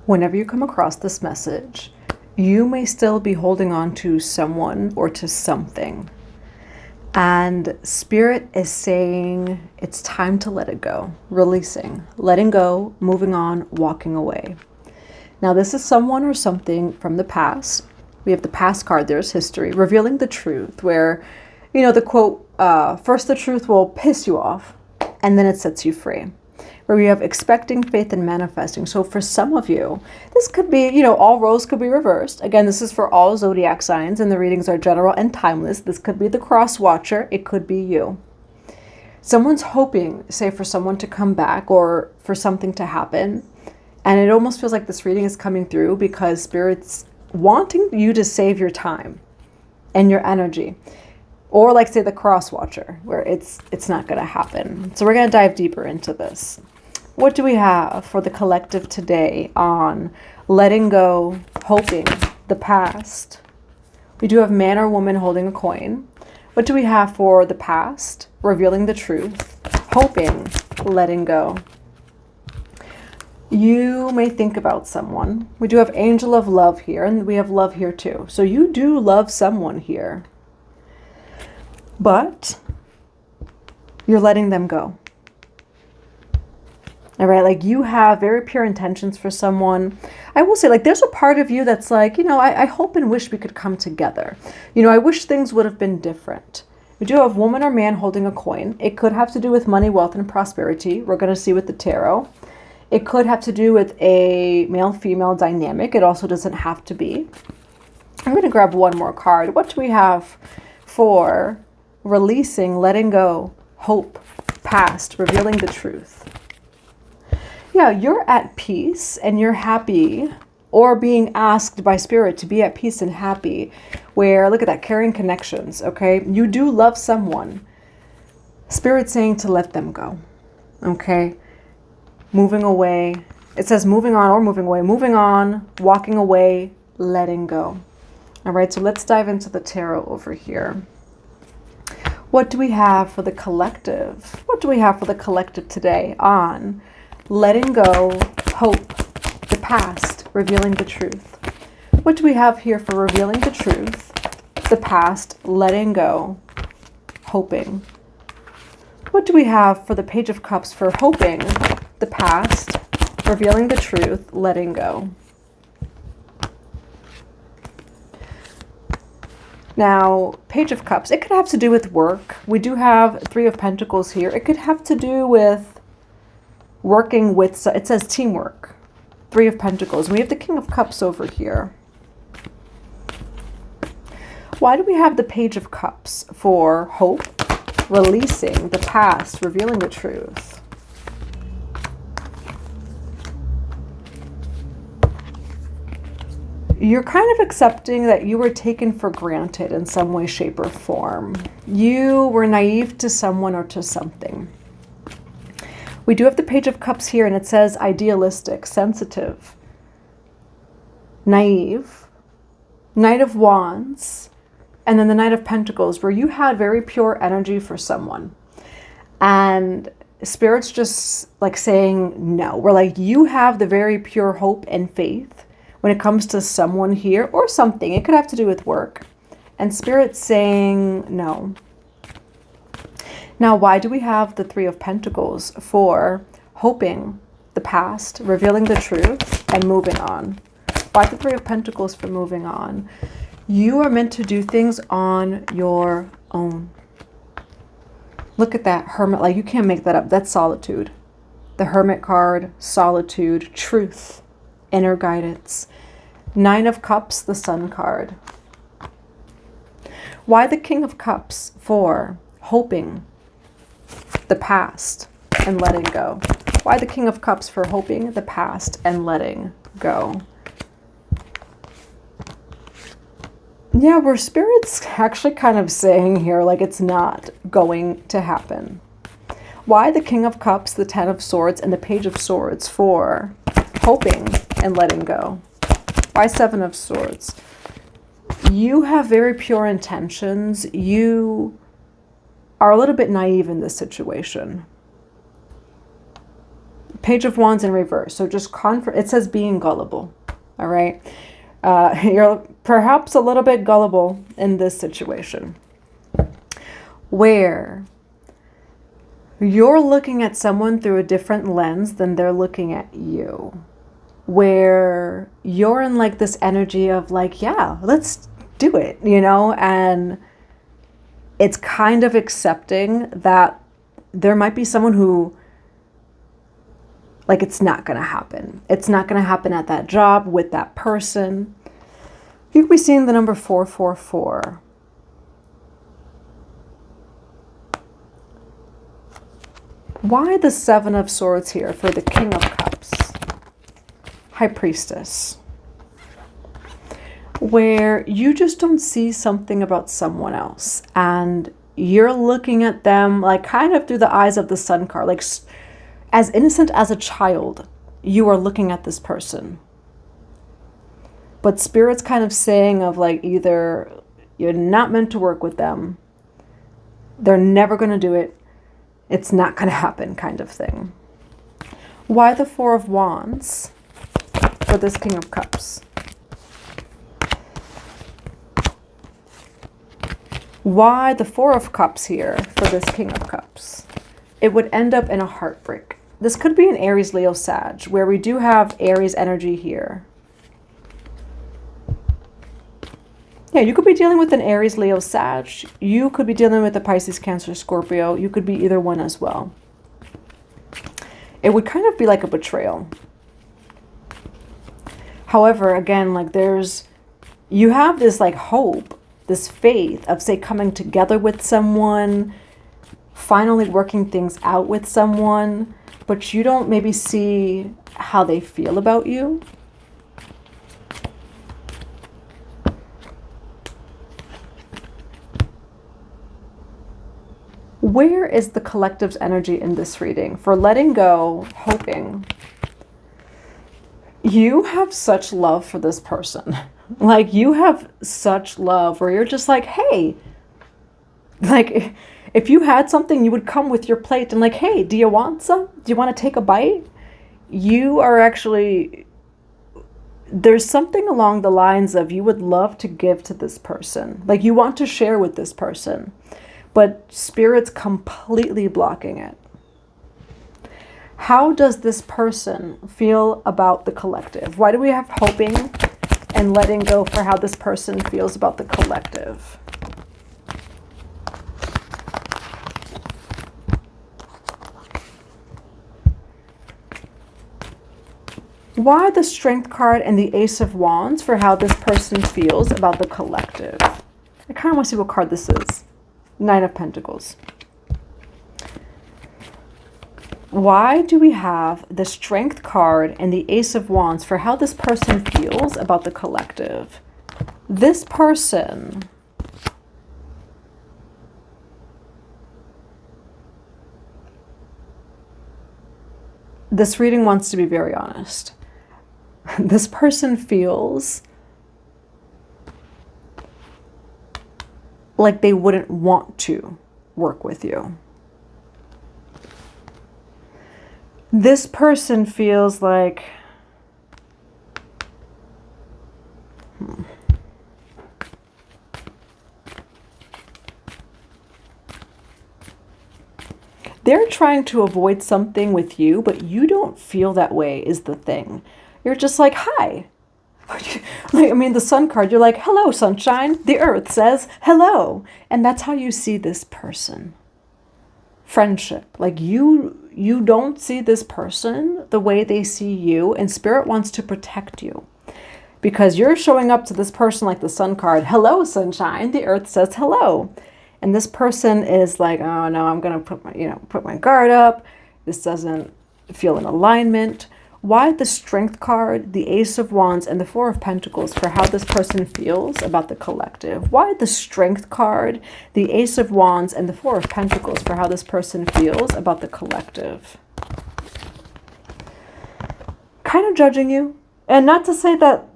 Whenever you come across this message, you may still be holding on to someone or to something. And Spirit is saying it's time to let it go, releasing, letting go, moving on, walking away. Now, this is someone or something from the past. We have the past card, there's history, revealing the truth, where, the quote, first the truth will piss you off, and then it sets you free. Where we have expecting, faith, and manifesting. So for some of you, this could be, all roles could be reversed. Again, this is for all zodiac signs, and the readings are general and timeless. This could be the cross watcher. It could be you. Someone's hoping, say, for someone to come back or for something to happen. And it almost feels like this reading is coming through because Spirit's wanting you to save your time and your energy. Or like, say, the cross watcher, where it's not going to happen. So we're going to dive deeper into this. What do we have for the collective today on letting go, hoping, the past? We do have man or woman holding a coin. What do we have for the past? Revealing the truth, hoping, letting go. You may think about someone. We do have angel of love here, and we have love here too. So you do love someone here. But you're letting them go. All right, like you have very pure intentions for someone. I will say, like, there's a part of you that's like, I hope and wish we could come together. I wish things would have been different. We do have woman or man holding a coin. It could have to do with money, wealth, and prosperity. We're going to see with the tarot. It could have to do with a male-female dynamic. It also doesn't have to be. I'm going to grab one more card. What do we have for releasing, letting go, hope, past, revealing the truth? Yeah, you're at peace and you're happy, or being asked by Spirit to be at peace and happy, where, look at that, carrying connections, okay? You do love someone. Spirit's saying to let them go, okay? Moving away. It says moving on or moving away. Moving on, walking away, letting go. All right, so let's dive into the tarot over here. What do we have for the collective? What do we have for the collective today on letting go, hope, the past, revealing the truth? What do we have here for revealing the truth, the past, letting go, hoping? What do we have for the Page of Cups for hoping, the past, revealing the truth, letting go? Now, Page of Cups, it could have to do with work. We do have Three of Pentacles here. It could have to do with working with, it says teamwork. Three of Pentacles. We have the King of Cups over here. Why do we have the Page of Cups for hope, releasing the past, revealing the truth? You're kind of accepting that you were taken for granted in some way, shape, or form. You were naive to someone or to something. We do have the Page of Cups here, and it says idealistic, sensitive, naive, Knight of Wands, and then the Knight of Pentacles, where you had very pure energy for someone. And Spirit's just like saying no. We're like, you have the very pure hope and faith when it comes to someone here or something. It could have to do with work. And Spirit's saying no. Now, why do we have the Three of Pentacles for hoping, the past, revealing the truth, and moving on? Why the Three of Pentacles for moving on? You are meant to do things on your own. Look at that Hermit. Like, you can't make that up. That's solitude. The Hermit card, solitude, truth, inner guidance. Nine of Cups, the Sun card. Why the King of Cups for hoping, the past, and letting go? Why the King of Cups for hoping, the past, and letting go? Yeah, where Spirit's actually kind of saying here, like, it's not going to happen. Why the King of Cups, the Ten of Swords, and the Page of Swords for hoping and letting go? Why Seven of Swords? You have very pure intentions. You are a little bit naive in this situation. Page of Wands in reverse. So just it says being gullible. All right. You're perhaps a little bit gullible in this situation, where you're looking at someone through a different lens than they're looking at you, where you're in like this energy of like, yeah, let's do it, you know, and it's kind of accepting that there might be someone who, like, it's not going to happen. It's not going to happen at that job with that person. You could be seeing the number 444. Why the Seven of Swords here for the King of Cups? High Priestess. Where you just don't see something about someone else and you're looking at them like kind of through the eyes of the Sun card, like as innocent as a child, you are looking at this person. But Spirit's kind of saying of like, either you're not meant to work with them, they're never going to do it, it's not going to happen kind of thing. Why the Four of Wands for this King of Cups? Why the Four of Cups here for this King of Cups? It would end up in a heartbreak. This could be an Aries, Leo, Sag, where we do have Aries energy here. Yeah, you could be dealing with an Aries, Leo, Sag. You could be dealing with a Pisces, Cancer, Scorpio. You could be either one as well. It would kind of be like a betrayal. However, again, like you have this like hope, this faith of, say, coming together with someone, finally working things out with someone, but you don't maybe see how they feel about you. Where is the collective's energy in this reading for letting go, hoping? You have such love for this person. Like, you have such love where you're just like, hey, like, if you had something, you would come with your plate and like, hey, do you want some? Do you want to take a bite? You are actually, there's something along the lines of you would love to give to this person. Like, you want to share with this person, but Spirit's completely blocking it. How does this person feel about the collective? Why do we have hoping and letting go for how this person feels about the collective? Why the Strength card and the Ace of Wands for how this person feels about the collective? I kind of want to see what card this is. Nine of Pentacles. Why do we have the Strength card and the Ace of Wands for how this person feels about the collective? This person, this reading wants to be very honest. This person feels like they wouldn't want to work with you. This person feels like they're trying to avoid something with you, but you don't feel that way is the thing. You're just like, hi. I mean, the Sun card, you're like, hello, sunshine. The Earth says hello. And that's how you see this person. Friendship. Like, you don't see this person the way they see you, and Spirit wants to protect you. Because you're showing up to this person like the Sun card, hello, sunshine. The Earth says hello. And this person is like, oh no, I'm going to put my guard up. This doesn't feel in alignment. Why the Strength card, the Ace of Wands, and the Four of Pentacles for how this person feels about the collective? Why the Strength card, the Ace of Wands, and the Four of Pentacles for how this person feels about the collective? Kind of judging you. And not to say that,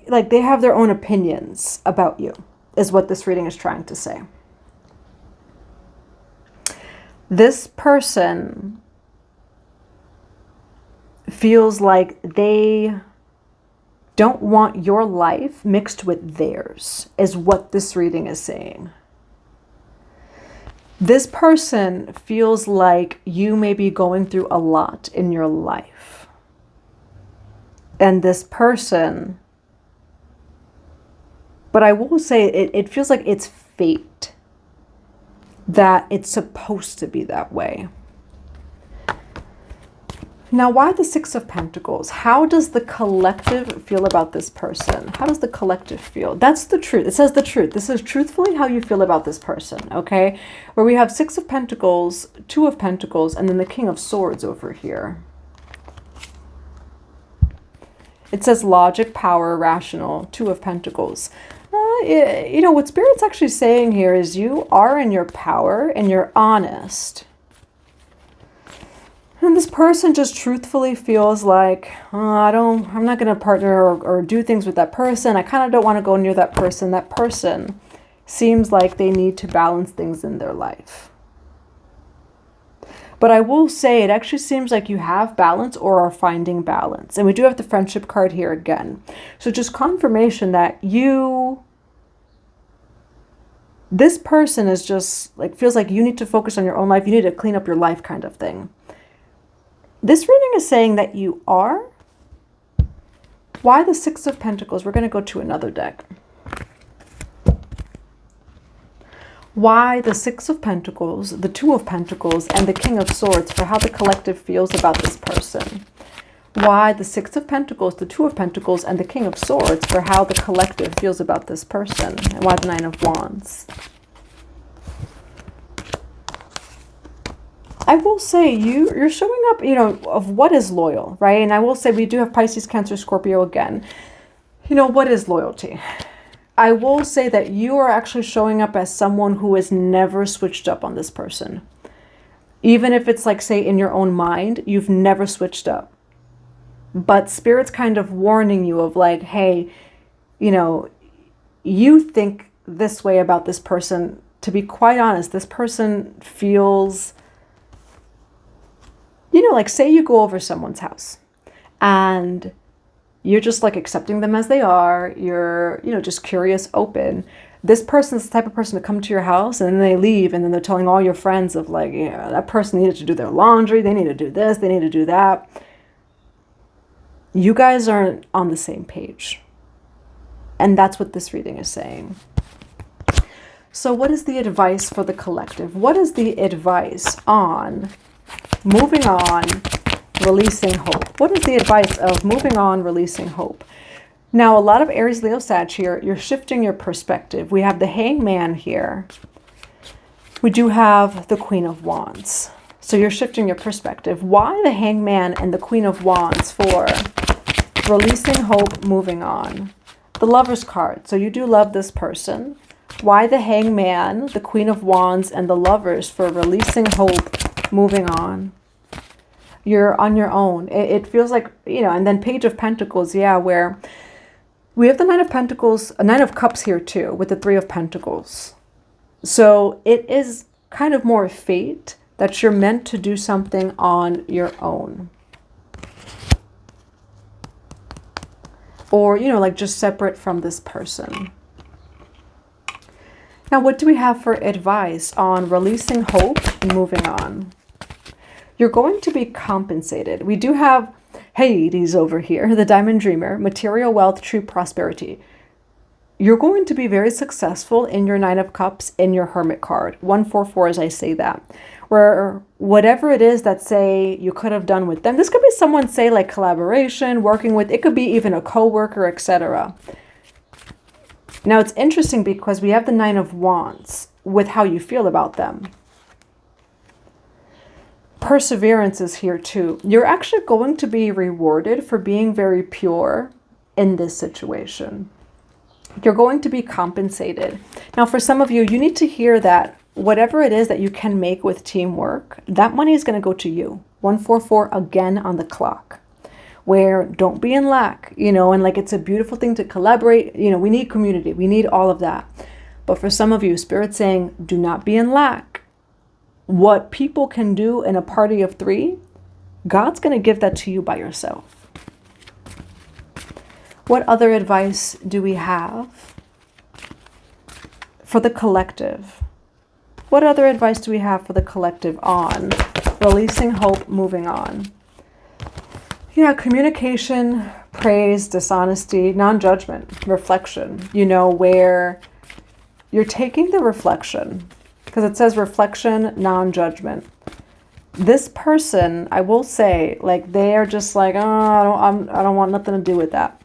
like, they have their own opinions about you, is what this reading is trying to say. This person feels like they don't want your life mixed with theirs, is what this reading is saying. This person feels like you may be going through a lot in your life. And this person, but I will say it feels like it's fate that it's supposed to be that way. Now, why the Six of Pentacles? How does the collective feel about this person? How does the collective feel? That's the truth. It says the truth. This is truthfully how you feel about this person, okay? Where we have Six of Pentacles, Two of Pentacles, and then the King of Swords over here. It says logic, power, rational, Two of Pentacles. You know, what Spirit's actually saying here is you are in your power and you're honest. And this person just truthfully feels like, I'm not going to partner or do things with that person. I kind of don't want to go near that person. That person seems like they need to balance things in their life. But I will say it actually seems like you have balance or are finding balance. And we do have the friendship card here again. So just confirmation that this person is just like, feels like you need to focus on your own life. You need to clean up your life kind of thing. This reading is saying that you are. Why the Six of Pentacles? We're going to go to another deck. Why the Six of Pentacles, the Two of Pentacles, and the King of Swords for how the collective feels about this person. Why the Six of Pentacles, the Two of Pentacles, and the King of Swords for how the collective feels about this person. And why the Nine of Wands. I will say you're showing up, you know, of what is loyal, right? And I will say we do have Pisces, Cancer, Scorpio again. You know, what is loyalty? I will say that you are actually showing up as someone who has never switched up on this person. Even if it's like, say, in your own mind, you've never switched up. But Spirit's kind of warning you of like, hey, you know, you think this way about this person. To be quite honest, this person feels... You know, like say you go over someone's house and you're just like accepting them as they are. You're, you know, just curious, open. This person's the type of person to come to your house and then they leave and then they're telling all your friends of like, yeah, that person needed to do their laundry. They need to do this. They need to do that. You guys aren't on the same page. And that's what this reading is saying. So what is the advice for the collective? What is the advice on... moving on, releasing hope? What is the advice of moving on, releasing hope? Now, a lot of Aries, Leo, Sag here, you're shifting your perspective. We have the Hangman here. We do have the Queen of Wands. So you're shifting your perspective. Why the Hangman and the Queen of Wands for releasing hope, moving on? The Lover's card. So you do love this person. Why the Hangman, the Queen of Wands, and the Lovers for releasing hope, moving on? You're on your own. It feels like, you know, and then Page of Pentacles, yeah, where we have the Nine of Pentacles, a Nine of Cups here too, with the Three of Pentacles. So it is kind of more fate that you're meant to do something on your own. Or, you know, like just separate from this person. Now, what do we have for advice on releasing hope and moving on? You're going to be compensated. We do have Hades over here, the Diamond Dreamer, material wealth, true prosperity. You're going to be very successful in your Nine of Cups, in your Hermit card. 144 as I say that. Where whatever it is that, say, you could have done with them. This could be someone, say, like collaboration, working with. It could be even a co-worker, etc. Now, it's interesting because we have the Nine of Wands with how you feel about them. Perseverance is here too. You're actually going to be rewarded for being very pure in this situation. You're going to be compensated. Now, for some of you, you need to hear that whatever it is that you can make with teamwork, that money is going to go to you. 144 again on the clock. Where don't be in lack, you know, and like it's a beautiful thing to collaborate. You know, we need community. We need all of that. But for some of you, Spirit's saying, do not be in lack. What people can do in a party of three, God's going to give that to you by yourself. What other advice do we have for the collective? What other advice do we have for the collective on releasing hope, moving on? Yeah, communication, praise, dishonesty, non-judgment, reflection, where you're taking the reflection, because it says reflection, non-judgment. This person, I will say, they're just like, oh, I don't want nothing to do with that.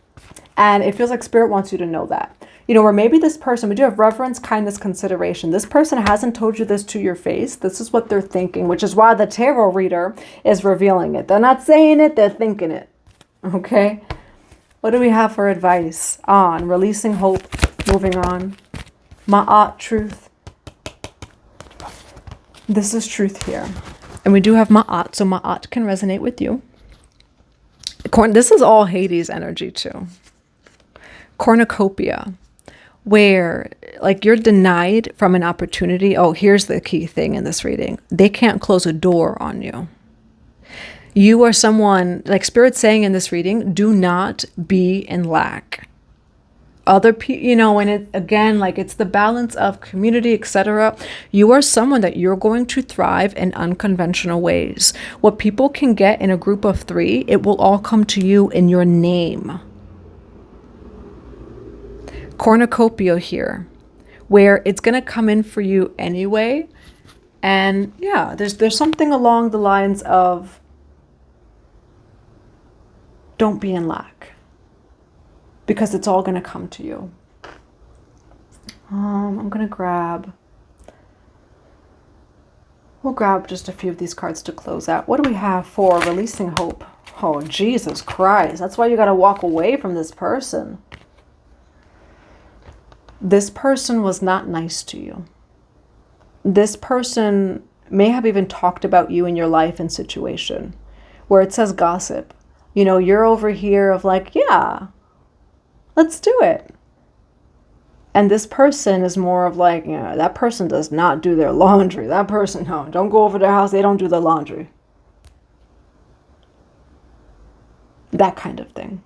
And it feels like Spirit wants you to know that. Where maybe this person, we do have reverence, kindness, consideration. This person hasn't told you this to your face. This is what they're thinking, which is why the tarot reader is revealing it. They're not saying it, they're thinking it. Okay? What do we have for advice on releasing hope, moving on? Ma'at, truth. This is truth here. And we do have Ma'at, so Ma'at can resonate with you. This is all Hades energy too. Cornucopia, where you're denied from an opportunity. Oh, here's the key thing in this reading. They can't close a door on you. You are someone, Spirit's saying in this reading, do not be in lack. Other people, and it again, it's the balance of community, etc. You are someone that you're going to thrive in unconventional ways. What people can get in a group of 3, it will all come to you in your name. Cornucopia here, where it's going to come in for you anyway. And yeah, there's something along the lines of don't be in lack, because it's all going to come to you. I'm going to we'll grab just a few of these cards to close out. What do we have for releasing hope? Oh, Jesus Christ. That's why you got to walk away from this person. This person was not nice to you. This person may have even talked about you in your life and situation, where it says gossip. You're over here of yeah, let's do it. And this person is more of that person does not do their laundry. That person, no, don't go over their house. They don't do their laundry. That kind of thing.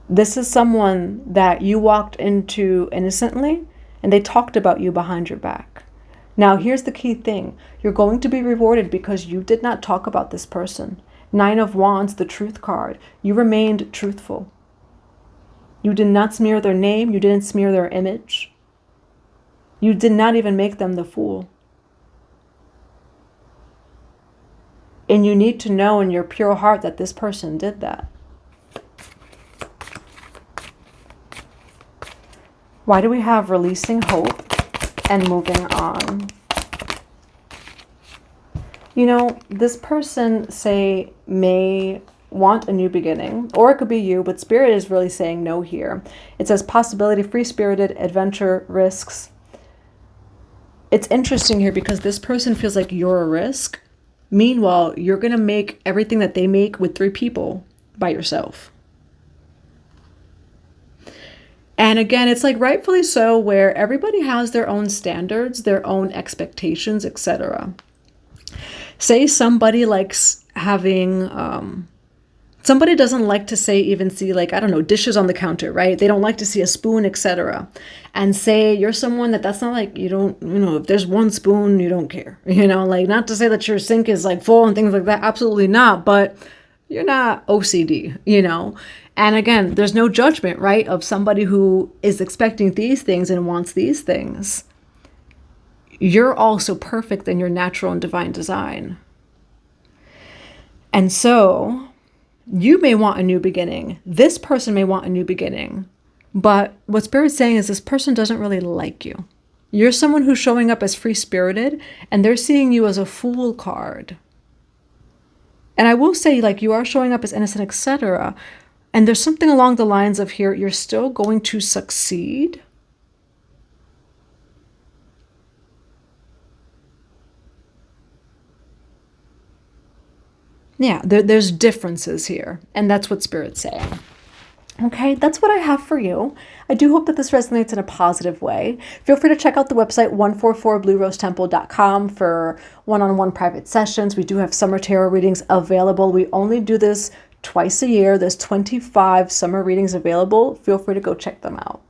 This is someone that you walked into innocently and they talked about you behind your back. Now, here's the key thing. You're going to be rewarded because you did not talk about this person. 9 of Wands, the truth card. You remained truthful. You did not smear their name. You didn't smear their image. You did not even make them the fool. And you need to know in your pure heart that this person did that. Why do we have releasing hope and moving on? This person, may want a new beginning, or it could be you, but Spirit is really saying no here. It says possibility, free-spirited, adventure, risks. It's interesting here because this person feels like you're a risk. Meanwhile, you're going to make everything that they make with 3 people by yourself. And again, it's rightfully so, where everybody has their own standards, their own expectations, etc. Say somebody likes having, somebody doesn't like to see dishes on the counter, right? They don't like to see a spoon, etc. And say you're someone that's not you don't, if there's 1 spoon, you don't care, not to say that your sink is full and things like that. Absolutely not. But you're not OCD, And again, there's no judgment, right, of somebody who is expecting these things and wants these things. You're also perfect in your natural and divine design. And so you may want a new beginning. This person may want a new beginning. But what Spirit's saying is this person doesn't really like you. You're someone who's showing up as free-spirited, and they're seeing you as a fool card. And I will say, you are showing up as innocent, etc. And there's something along the lines of here, you're still going to succeed. Yeah, there's differences here. And that's what Spirit's saying. Okay, that's what I have for you. I do hope that this resonates in a positive way. Feel free to check out the website 144bluerosetemple.com for one-on-one private sessions. We do have summer tarot readings available. We only do this twice a year. There's 25 summer readings available. Feel free to go check them out.